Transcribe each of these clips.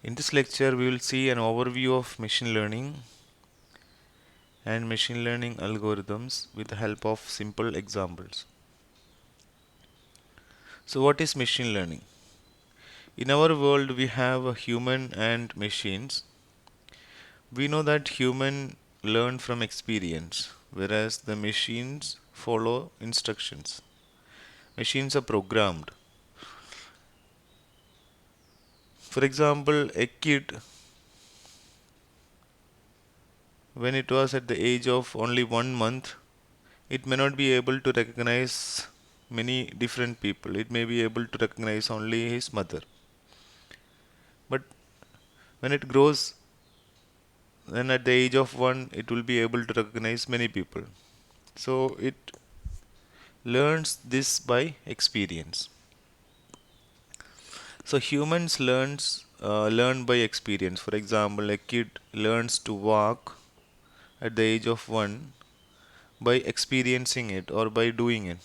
In this lecture, we will see an overview of machine learning and machine learning algorithms with the help of simple examples. So, what is machine learning? In our world, we have a human and machines. We know that human learn from experience, whereas the machines follow instructions. Machines are programmed. For example, a kid, when it was at the age of only 1 month, it may not be able to recognize many different people. It may be able to recognize only his mother. But when it grows, then at the age of 1, it will be able to recognize many people. So it learns this by experience. So humans learn by experience. For example, a kid learns to walk at the age of 1 by experiencing it or by doing it.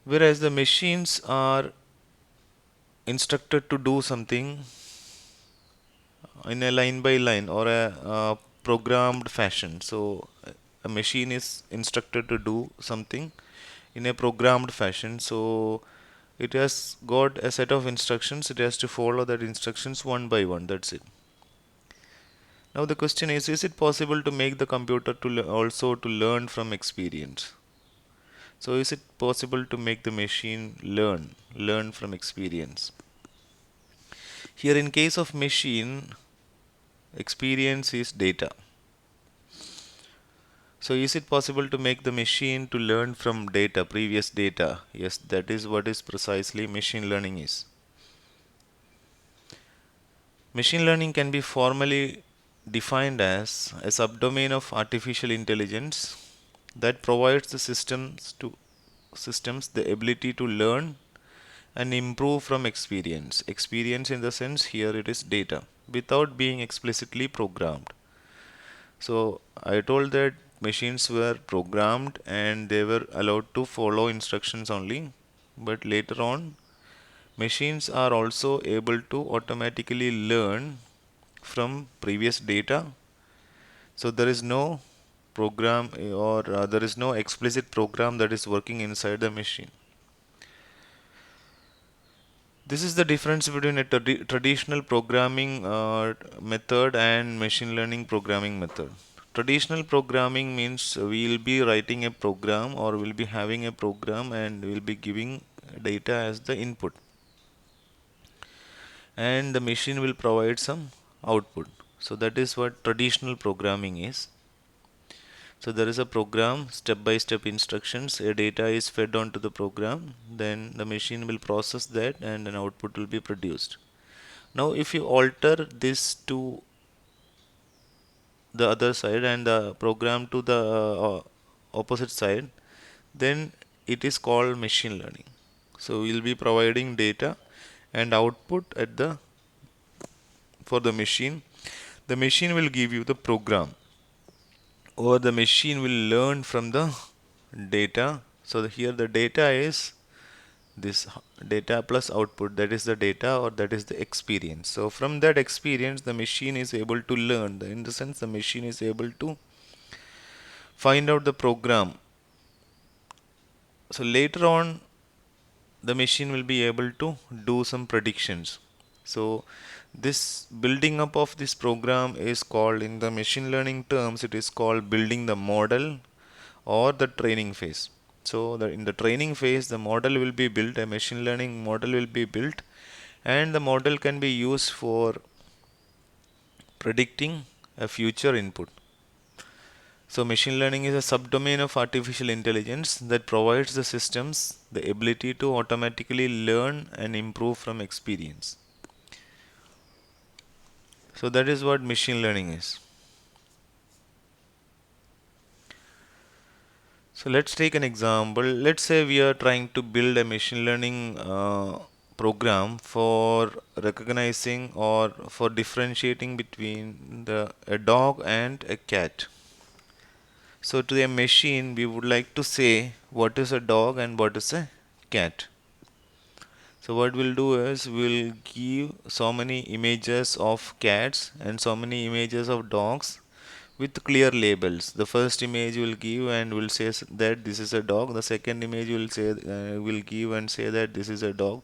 Whereas the machines are instructed to do something in a line by line or a programmed fashion. So a machine is instructed to do something in a programmed fashion. So it has got a set of instructions. It has to follow that instructions one by one. That's it. Now the question is it possible to make the computer to also to learn from experience? So is it possible to make the machine learn from experience? Here in case of machine, experience is data. So is it possible to make the machine to learn from data, previous data? Yes, that is what is precisely machine learning is. Machine learning can be formally defined as a subdomain of artificial intelligence that provides the systems the ability to learn and improve from experience. Experience in the sense here it is data without being explicitly programmed. So I told that machines were programmed and they were allowed to follow instructions only. But later on, machines are also able to automatically learn from previous data. So there is no program or there is no explicit program that is working inside the machine. This is the difference between a traditional programming method and machine learning programming method. Traditional programming means we'll be writing a program or we'll be having a program and we'll be giving data as the input, and the machine will provide some output. So that is what traditional programming is. So there is a program, step by step instructions, a data is fed onto the program, then the machine will process that and an output will be produced. Now if you alter this to the other side and the program to the opposite side, then it is called machine learning. So we'll be providing data and output at the for the machine. The machine will give you the program or the machine will learn from the data. So here the data is this data plus output, that is the data or that is the experience. So from that experience the machine is able to learn, in the sense the machine is able to find out the program. So later on the machine will be able to do some predictions. So this building up of this program is called, in the machine learning terms, it is called building the model or the training phase. So in the training phase the model will be built, a machine learning model will be built, and the model can be used for predicting a future input. So machine learning is a subdomain of artificial intelligence that provides the systems the ability to automatically learn and improve from experience. So that is what machine learning is. So let's take an example. Let's say we are trying to build a machine learning program for recognizing or for differentiating between a dog and a cat. So to a machine, we would like to say what is a dog and what is a cat. So what we'll do is we'll give so many images of cats and so many images of dogs with clear labels. The first image will give and will say that this is a dog. The second image will say will give and say that this is a dog.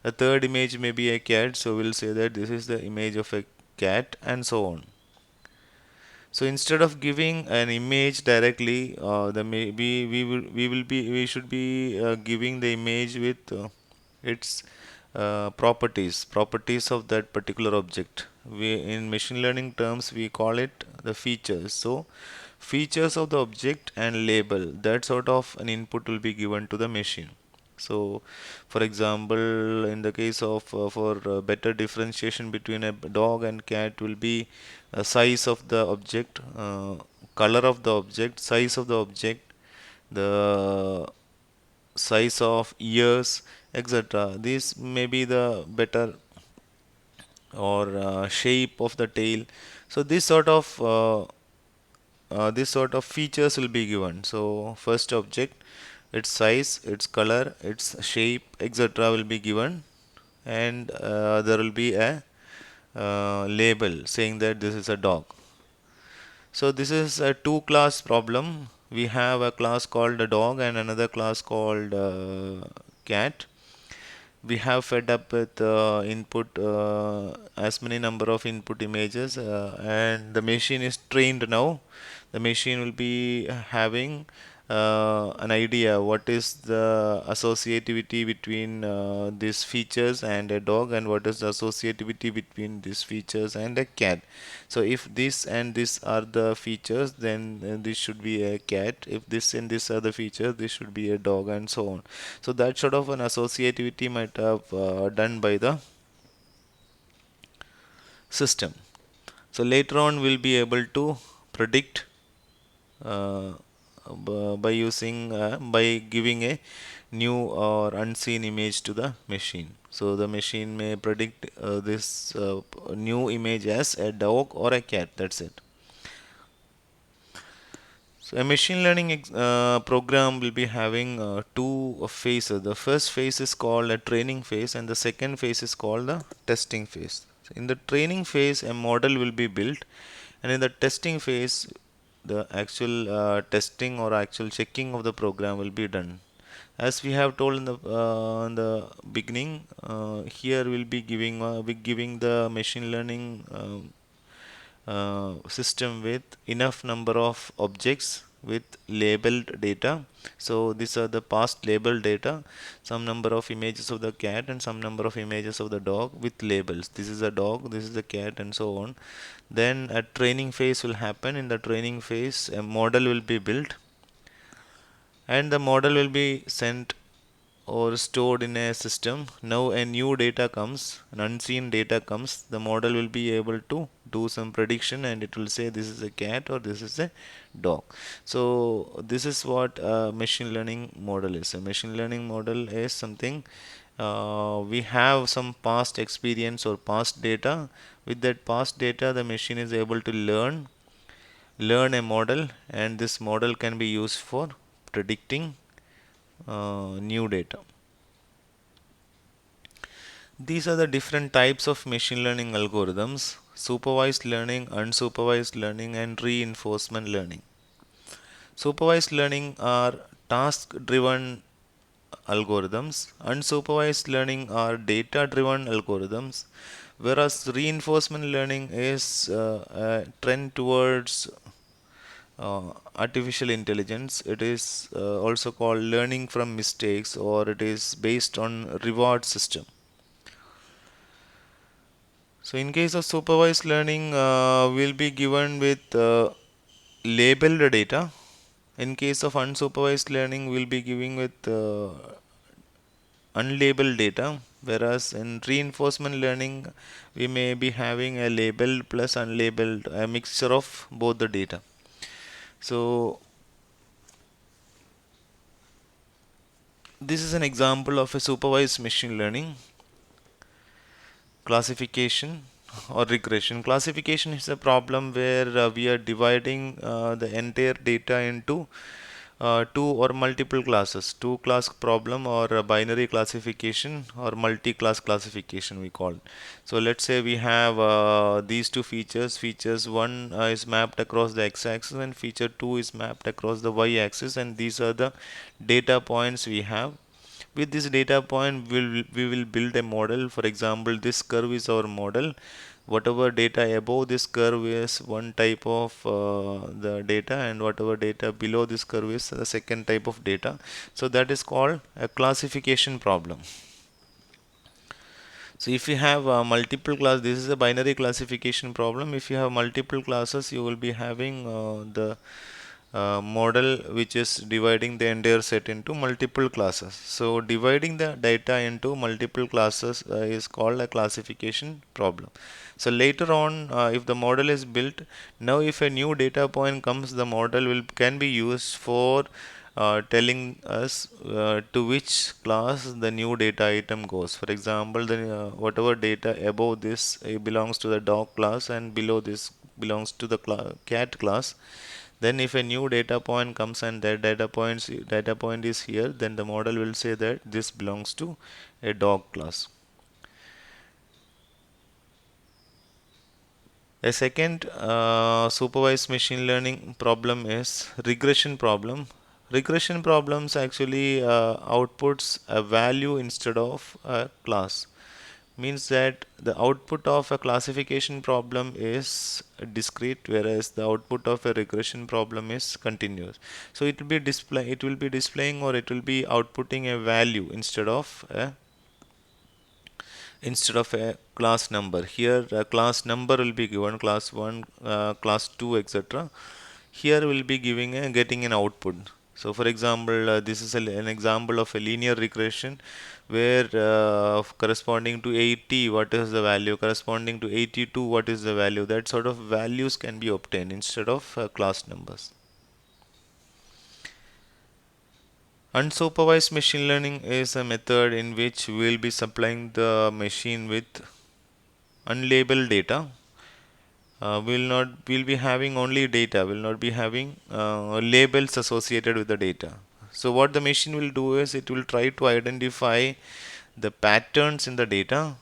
The third image may be a cat, so we'll say that this is the image of a cat, and so on. So instead of giving an image directly, the maybe we should be giving the image with its properties of that particular object. We in machine learning terms we call it the features. So features of the object and label, that sort of an input will be given to the machine. So, for example, in the case of for better differentiation between a dog and cat will be size of the object, color of the object, size of the object, the size of ears, etc. These may be the better, or shape of the tail. So this sort of features will be given. So first object, its size, its color, its shape, etc. will be given, and there will be a label saying that this is a dog. So this is a two class problem. We have a class called a dog and another class called cat. We have fed up with input as many number of input images, and the machine is trained now. The machine will be having an idea what is the associativity between these features and a dog, and what is the associativity between these features and a cat. So if this and this are the features, then this should be a cat. If this and this are the features, this should be a dog, and so on. So that sort of an associativity might have done by the system. So later on we'll be able to predict uh, by using by giving a new or unseen image to the machine. So the machine may predict this new image as a dog or a cat. That's it. So a machine learning program will be having two phases. The first phase is called a training phase, and the second phase is called the testing phase. So in the training phase, a model will be built, and in the testing phase, the actual testing or actual checking of the program will be done. As we have told in the beginning, here we'll be giving the machine learning system with enough number of objects with labeled data. So these are the past labeled data, some number of images of the cat and some number of images of the dog with labels. This is a dog, this is a cat, and so on. Then a training phase will happen. In the training phase, a model will be built, and the model will be sent or stored in a system. Now a new data comes, an unseen data comes. The model will be able to do some prediction, and it will say this is a cat or this is a dog. So this is what a machine learning model is. A machine learning model is something we have some past experience or past data. With that past data, the machine is able to learn a model, and this model can be used for predicting new data. These are the different types of machine learning algorithms: supervised learning, unsupervised learning, and reinforcement learning. Supervised learning are task driven algorithms, unsupervised learning are data driven algorithms, whereas reinforcement learning is a trend towards artificial intelligence. It is also called learning from mistakes, or it is based on reward system. So in case of supervised learning, we'll be given with labeled data. In case of unsupervised learning, we'll be giving with unlabeled data. Whereas in reinforcement learning, we may be having a labeled plus unlabeled, a mixture of both the data. So this is an example of a supervised machine learning. Classification or regression. Classification is a problem where we are dividing the entire data into two or multiple classes, two class problem or a binary classification or multi-class classification we call. So let's say we have these two features. Features one is mapped across the x-axis and feature 2 is mapped across the y-axis, and these are the data points we have. With this data point, we will build a model. For example, this curve is our model. Whatever data above this curve is one type of the data, and whatever data below this curve is the second type of data. So that is called a classification problem. So if you have multiple class, this is a binary classification problem. If you have multiple classes, you will be having the model which is dividing the entire set into multiple classes. So dividing the data into multiple classes is called a classification problem. So later on, if the model is built, now if a new data point comes, the model will can be used for telling us to which class the new data item goes. For example, the whatever data above this belongs to the dog class, and below this belongs to the cat class. Then if a new data point comes and that data point is here, then the model will say that this belongs to a dog class. A second supervised machine learning problem is regression problem. Regression problems actually outputs a value instead of a class. Means that the output of a classification problem is discrete, whereas the output of a regression problem is continuous. So it will be displaying, or it will be outputting a value instead of a class number. Here a class number will be given, class 1, class 2, etc. Here will be getting an output. So for example, this is an example of a linear regression where corresponding to 80, what is the value, corresponding to 82, what is the value. That sort of values can be obtained instead of class numbers. Unsupervised machine learning is a method in which we will be supplying the machine with unlabeled data. We'll be having only data. We'll not be having labels associated with the data. So what the machine will do is it will try to identify the patterns in the data.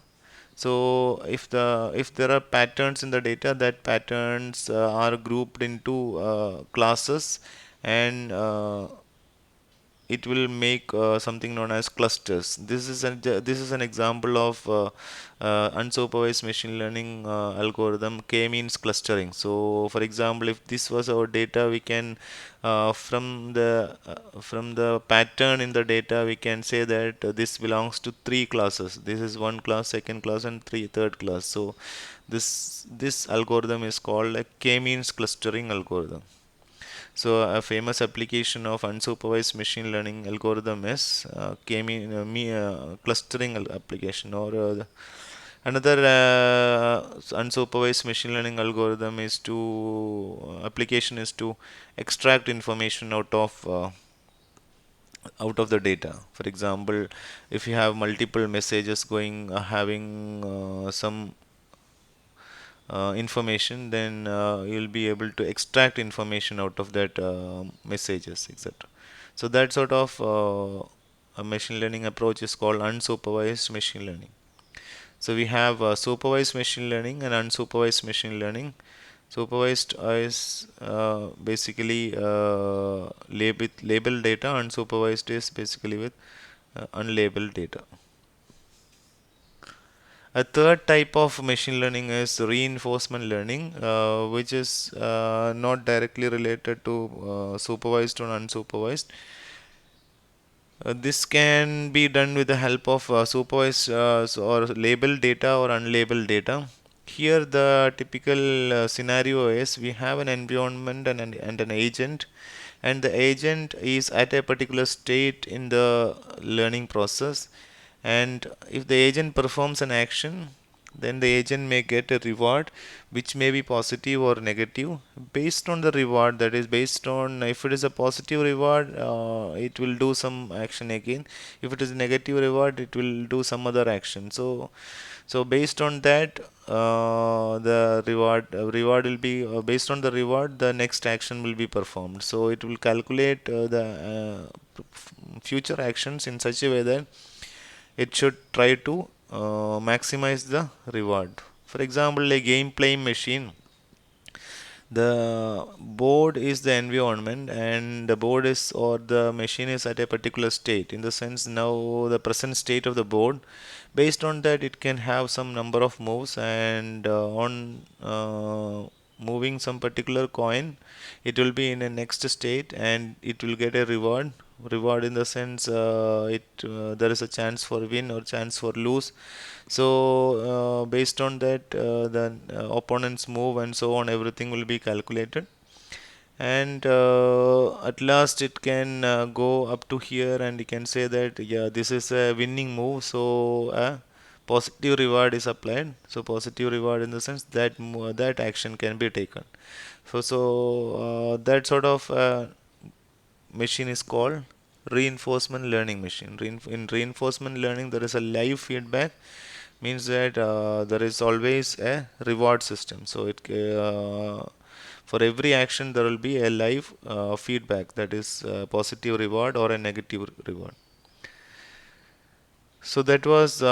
So if there are patterns in the data, that patterns are grouped into classes, and it will make something known as clusters. This is an example of unsupervised machine learning algorithm, k-means clustering. So, for example, if this was our data, we can from the pattern in the data, we can say that this belongs to three classes. This is one class, second class, and third class. So, this algorithm is called a k-means clustering algorithm. So a famous application of unsupervised machine learning algorithm is clustering application, or another unsupervised machine learning algorithm is to application is to extract information out of the data. For example, if you have multiple messages going having some information, then you'll be able to extract information out of that messages, etc. So that sort of a machine learning approach is called unsupervised machine learning. So we have supervised machine learning and unsupervised machine learning. Supervised is basically labeled data. Unsupervised is basically with unlabeled data. A third type of machine learning is reinforcement learning, which is not directly related to supervised or unsupervised. This can be done with the help of supervised or labeled data or unlabeled data. Here, the typical scenario is we have an environment and an agent, and the agent is at a particular state in the learning process. And if the agent performs an action, then the agent may get a reward which may be positive or negative. Based on the reward, that is based on, if it is a positive reward, it will do some action again. If it is a negative reward, it will do some other action. So based on that, the reward will be, based on the reward, the next action will be performed. So it will calculate the future actions in such a way that it should try to maximize the reward. For example, a game playing machine, the board is the environment, and the board is, or the machine is at a particular state, in the sense now the present state of the board. Based on that, it can have some number of moves, and on moving some particular coin, it will be in a next state and it will get a reward in the sense, there is a chance for win or chance for lose. So based on that, the opponents move and so on, everything will be calculated, and at last it can go up to here, and you can say that, yeah, this is a winning move, so positive reward is applied. So positive reward in the sense that that action can be taken. So that sort of machine is called reinforcement learning machine. In reinforcement learning, there is a live feedback, means that there is always a reward system. So it for every action there will be a live feedback, that is positive reward or a negative reward. So that was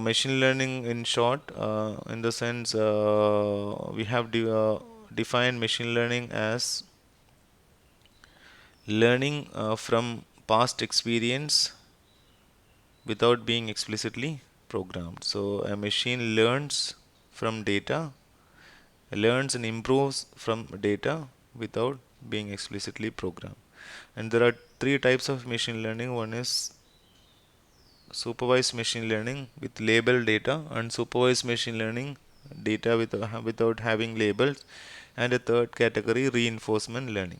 machine learning in short. In the sense, we have defined machine learning as learning from past experience without being explicitly programmed. So a machine learns from data, learns and improves from data without being explicitly programmed. And there are three types of machine learning. One is supervised machine learning with labeled data, unsupervised machine learning, data without having labels, and a third category, reinforcement learning.